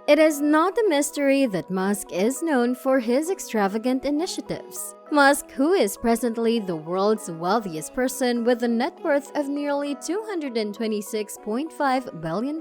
It is not a mystery that Musk is known for his extravagant initiatives. Musk, who is presently the world's wealthiest person with a net worth of nearly $226.5 billion,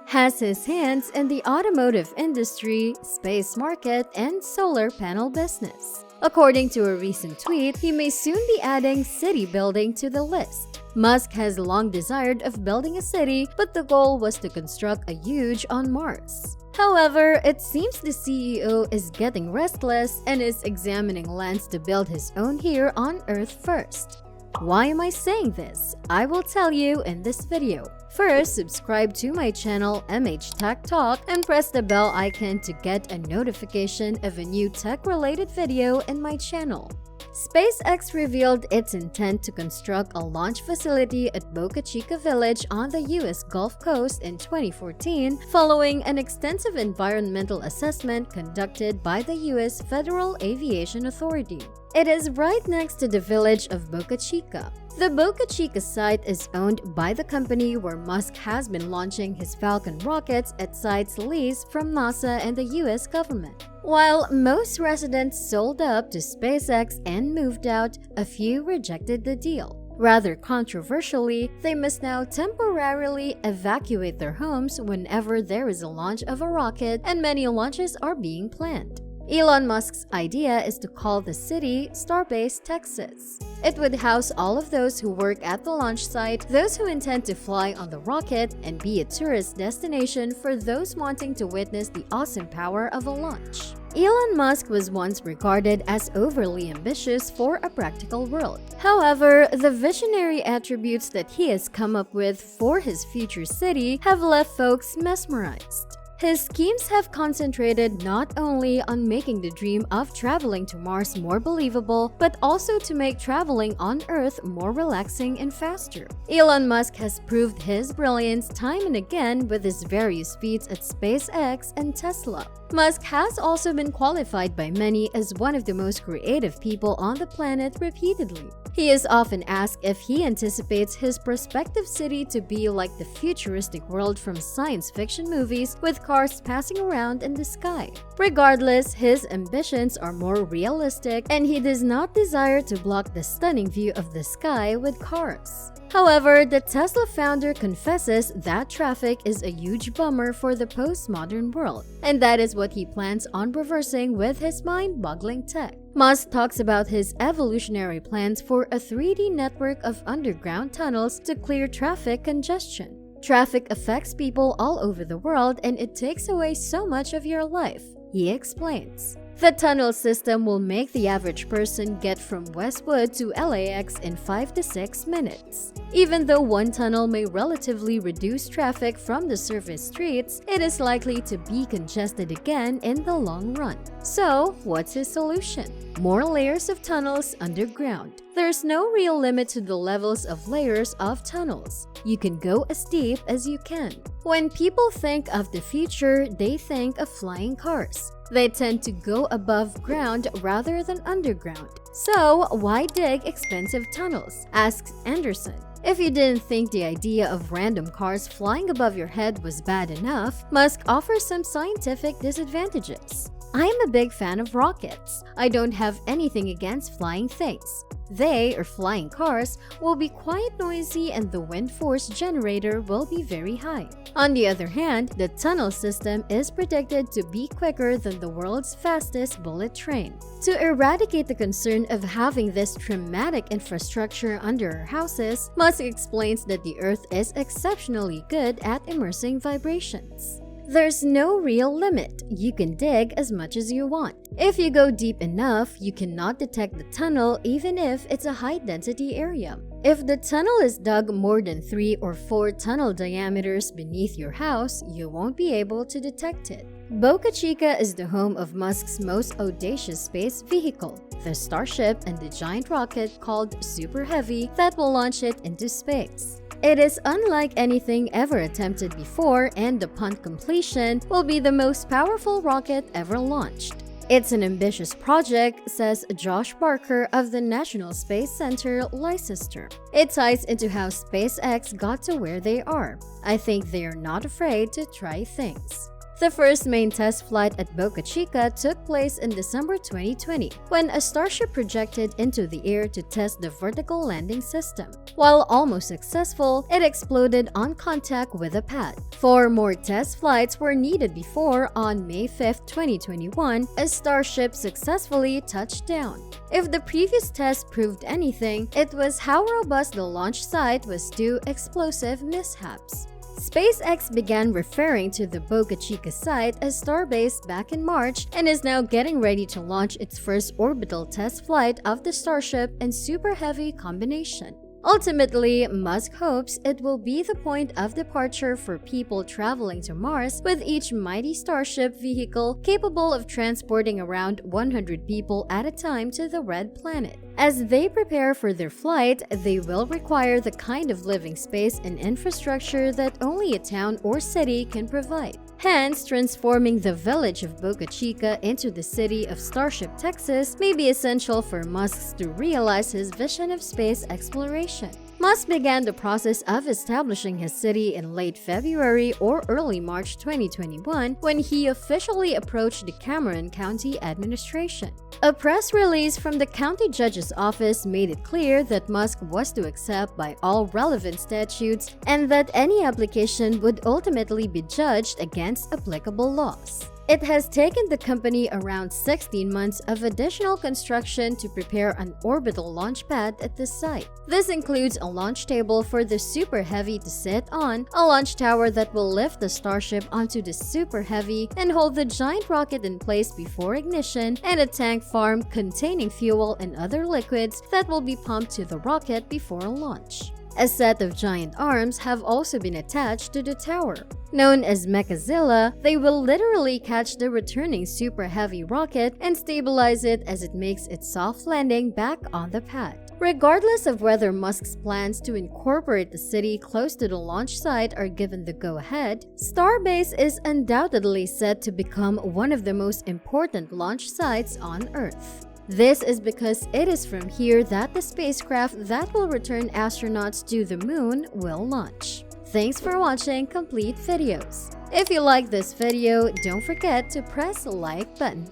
has his hands in the automotive industry, space market, and solar panel business. According to a recent tweet, he may soon be adding city building to the list. Musk has long desired of building a city, but the goal was to construct a huge on Mars. However, it seems the CEO is getting restless and is examining lands to build his own here on Earth first. Why am I saying this? I will tell you in this video. First, subscribe to my channel MH Tech Talk and press the bell icon to get a notification of a new tech-related video in my channel. SpaceX revealed its intent to construct a launch facility at Boca Chica Village on the U.S. Gulf Coast in 2014 following an extensive environmental assessment conducted by the U.S. Federal Aviation Authority. It is right next to the village of Boca Chica. The Boca Chica site is owned by the company where Musk has been launching his Falcon rockets at sites leased from NASA and the US government. While most residents sold up to SpaceX and moved out, a few rejected the deal. Rather controversially, they must now temporarily evacuate their homes whenever there is a launch of a rocket, and many launches are being planned. Elon Musk's idea is to call the city Starbase, Texas. It would house all of those who work at the launch site, those who intend to fly on the rocket, and be a tourist destination for those wanting to witness the awesome power of a launch. Elon Musk was once regarded as overly ambitious for a practical world. However, the visionary attributes that he has come up with for his future city have left folks mesmerized. His schemes have concentrated not only on making the dream of traveling to Mars more believable, but also to make traveling on Earth more relaxing and faster. Elon Musk has proved his brilliance time and again with his various feats at SpaceX and Tesla. Musk has also been qualified by many as one of the most creative people on the planet repeatedly. He is often asked if he anticipates his prospective city to be like the futuristic world from science fiction movies with cars passing around in the sky. Regardless, his ambitions are more realistic and he does not desire to block the stunning view of the sky with cars. However, the Tesla founder confesses that traffic is a huge bummer for the postmodern world, and that is what he plans on reversing with his mind-boggling tech. Musk talks about his evolutionary plans for a 3D network of underground tunnels to clear traffic congestion. Traffic affects people all over the world and it takes away so much of your life, he explains. The tunnel system will make the average person get from Westwood to LAX in 5 to 6 minutes. Even though one tunnel may relatively reduce traffic from the surface streets, it is likely to be congested again in the long run. So, what's his solution? More layers of tunnels underground. There's no real limit to the levels of layers of tunnels. You can go as deep as you can. When people think of the future, they think of flying cars. They tend to go above ground rather than underground. So, why dig expensive tunnels? Asks Anderson. If you didn't think the idea of random cars flying above your head was bad enough, Musk offers some scientific disadvantages. I am a big fan of rockets. I don't have anything against flying things. They, or flying cars, will be quite noisy and the wind force generator will be very high. On the other hand, the tunnel system is predicted to be quicker than the world's fastest bullet train. To eradicate the concern of having this traumatic infrastructure under our houses, Musk explains that the Earth is exceptionally good at immersing vibrations. There's no real limit. You can dig as much as you want. If you go deep enough, you cannot detect the tunnel even if it's a high-density area. If the tunnel is dug more than 3 or 4 tunnel diameters beneath your house, you won't be able to detect it. Boca Chica is the home of Musk's most audacious space vehicle, the Starship, and the giant rocket called Super Heavy that will launch it into space. It is unlike anything ever attempted before, and upon completion, will be the most powerful rocket ever launched. It's an ambitious project, says Josh Barker of the National Space Center, Leicester. It ties into how SpaceX got to where they are. I think they are not afraid to try things. The first main test flight at Boca Chica took place in December 2020, when a Starship projected into the air to test the vertical landing system. While almost successful, it exploded on contact with a pad. 4 more test flights were needed before, on May 5, 2021, a Starship successfully touched down. If the previous test proved anything, it was how robust the launch site was to explosive mishaps. SpaceX began referring to the Boca Chica site as Starbase back in March and is now getting ready to launch its first orbital test flight of the Starship and Super Heavy combination. Ultimately, Musk hopes it will be the point of departure for people traveling to Mars, with each mighty Starship vehicle capable of transporting around 100 people at a time to the Red Planet. As they prepare for their flight, they will require the kind of living space and infrastructure that only a town or city can provide. Hence, transforming the village of Boca Chica into the city of Starship, Texas may be essential for Musk to realize his vision of space exploration. Musk began the process of establishing his city in late February or early March 2021 when he officially approached the Cameron County administration. A press release from the county judge's office made it clear that Musk was to accept by all relevant statutes and that any application would ultimately be judged against applicable laws. It has taken the company around 16 months of additional construction to prepare an orbital launch pad at the site. This includes a launch table for the Super Heavy to sit on, a launch tower that will lift the Starship onto the Super Heavy and hold the giant rocket in place before ignition, and a tank farm containing fuel and other liquids that will be pumped to the rocket before launch. A set of giant arms have also been attached to the tower. Known as Mechazilla, they will literally catch the returning Super Heavy rocket and stabilize it as it makes its soft landing back on the pad. Regardless of whether Musk's plans to incorporate the city close to the launch site are given the go-ahead, Starbase is undoubtedly set to become one of the most important launch sites on Earth. This is because it is from here that the spacecraft that will return astronauts to the moon will launch. Thanks for watching Complete Videos. If you like this video, don't forget to press the like button.